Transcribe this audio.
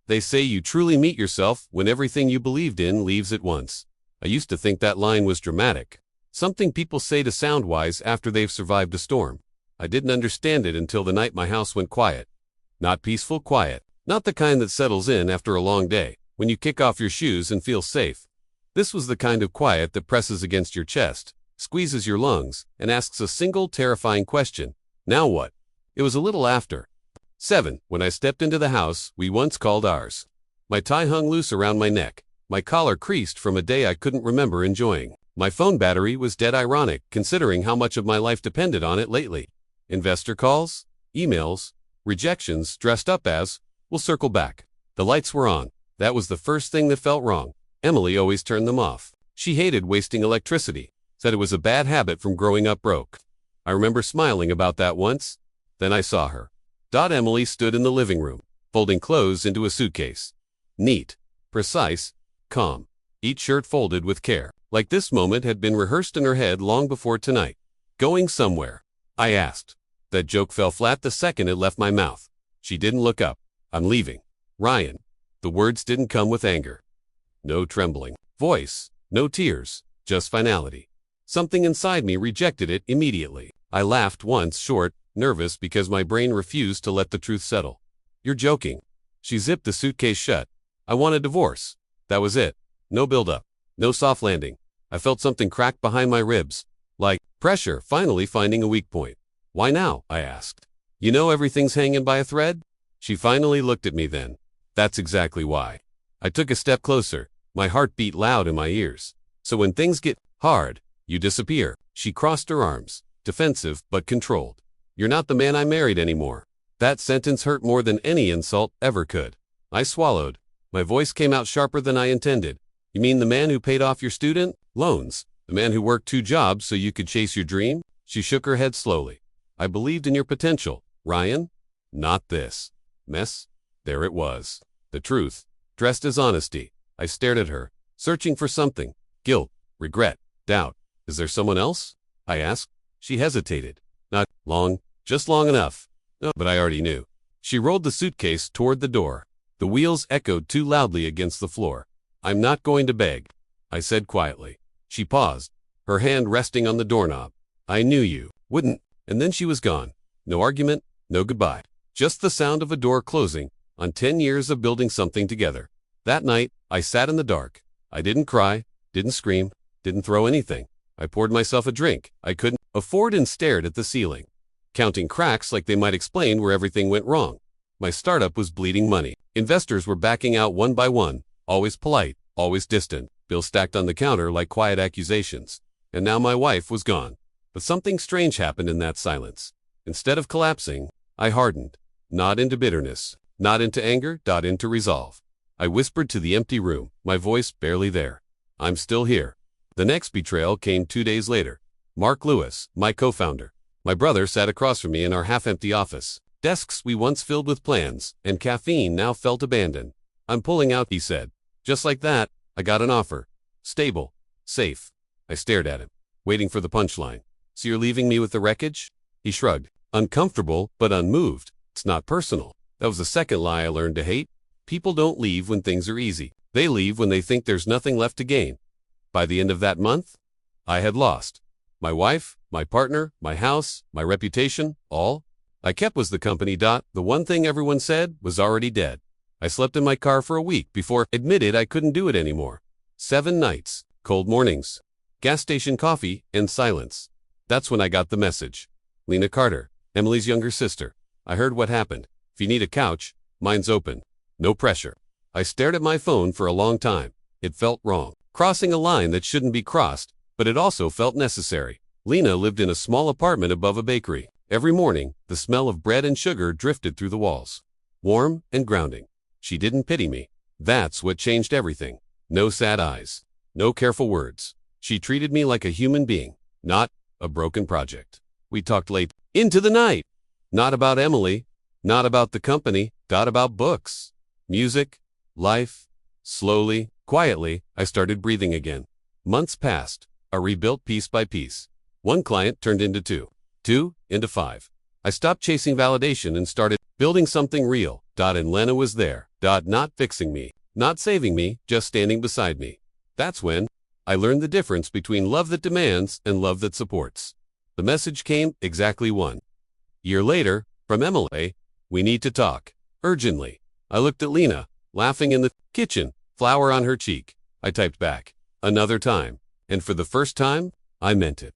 They say you truly meet yourself when everything you believed in leaves at once. I used to think that line was dramatic. Something people say to sound wise after they've survived a storm. I didn't understand it until the night my house went quiet. Not peaceful quiet. Not the kind that settles in after a long day, when you kick off your shoes and feel safe. This was the kind of quiet that presses against your chest, squeezes your lungs, and asks a single terrifying question. Now what? It was a little after 7 when I stepped into the house we once called ours. My tie hung loose around my neck, my collar creased from a day I couldn't remember enjoying. My phone battery was dead ironic considering how much of my life depended on it lately. Investor calls, emails, rejections dressed up as, "We'll circle back." The lights were on. That was the first thing that felt wrong. Emily always turned them off. She hated wasting electricity, said it was a bad habit from growing up broke. I remember smiling about that once. Then I saw her. Emily stood in the living room, folding clothes into a suitcase. Neat, precise, calm. Each shirt folded with care, like this moment had been rehearsed in her head long before tonight. Going somewhere? I asked. That joke fell flat the second it left my mouth. She didn't look up. I'm leaving. Ryan. The words didn't come with anger. No trembling voice, no tears, just finality. Something inside me rejected it immediately. I laughed once short, nervous because my brain refused to let the truth settle. You're joking. She zipped the suitcase shut. I want a divorce. That was it. No build-up. No soft landing. I felt something crack behind my ribs. Like pressure finally finding a weak point. Why now? I asked. You know everything's hanging by a thread? She finally looked at me then. That's exactly why. I took a step closer. My heart beat loud in my ears. So when things get hard, you disappear. She crossed her arms, defensive but controlled. You're not the man I married anymore. That sentence hurt more than any insult ever could. I swallowed. My voice came out sharper than I intended. You mean the man who paid off your student loans? The man who worked 2 jobs so you could chase your dream? She shook her head slowly. I believed in your potential, Ryan. Not this mess. There it was. The truth, dressed as honesty. I stared at her, searching for something. Guilt, regret, doubt. Is there someone else? I asked. She hesitated. Not long, just long enough. No, but I already knew. She rolled the suitcase toward the door. The wheels echoed too loudly against the floor. I'm not going to beg, I said quietly. She paused, her hand resting on the doorknob. I knew you wouldn't. And then she was gone. No argument, no goodbye. Just the sound of a door closing on 10 years of building something together. That night, I sat in the dark. I didn't cry, didn't scream, didn't throw anything. I poured myself a drink I couldn't afford and stared at the ceiling, counting cracks like they might explain where everything went wrong. My startup was bleeding money. Investors were backing out one by one, always polite, always distant, bills stacked on the counter like quiet accusations. And now my wife was gone. But something strange happened in that silence. Instead of collapsing, I hardened. Not into bitterness, not into anger, not into resolve. I whispered to the empty room, my voice barely there. I'm still here. The next betrayal came 2 days later. Mark Lewis, my co-founder. My brother sat across from me in our half-empty office. Desks we once filled with plans, and caffeine now felt abandoned. I'm pulling out, he said. Just like that, I got an offer. Stable. Safe. I stared at him, waiting for the punchline. So you're leaving me with the wreckage? He shrugged. Uncomfortable, but unmoved. It's not personal. That was the second lie I learned to hate. People don't leave when things are easy. They leave when they think there's nothing left to gain. By the end of that month, I had lost. My wife, my partner, my house, my reputation, all I kept was the company. The one thing everyone said was already dead. I slept in my car for a week before admitted I couldn't do it anymore. 7 nights, cold mornings, gas station coffee, and silence. That's when I got the message. Lena Carter, Emily's younger sister. I heard what happened. If you need a couch, mine's open. No pressure. I stared at my phone for a long time. It felt wrong. Crossing a line that shouldn't be crossed, but it also felt necessary. Lena lived in a small apartment above a bakery. Every morning, the smell of bread and sugar drifted through the walls. Warm and grounding. She didn't pity me. That's what changed everything. No sad eyes. No careful words. She treated me like a human being, not a broken project. We talked late into the night. Not about Emily. Not about the company. Not about books. Music. Life. Slowly, quietly, I started breathing again. Months passed. I rebuilt piece by piece. 1 client turned into 2. 2 into 5. I stopped chasing validation and started building something real. And Lena was there. Not fixing me, not saving me, just standing beside me. That's when I learned the difference between love that demands and love that supports. The message came exactly 1 year later, from Emily. We need to talk. Urgently. I looked at Lena, laughing in the kitchen, flower on her cheek. I typed back. Another time. And for the first time, I meant it.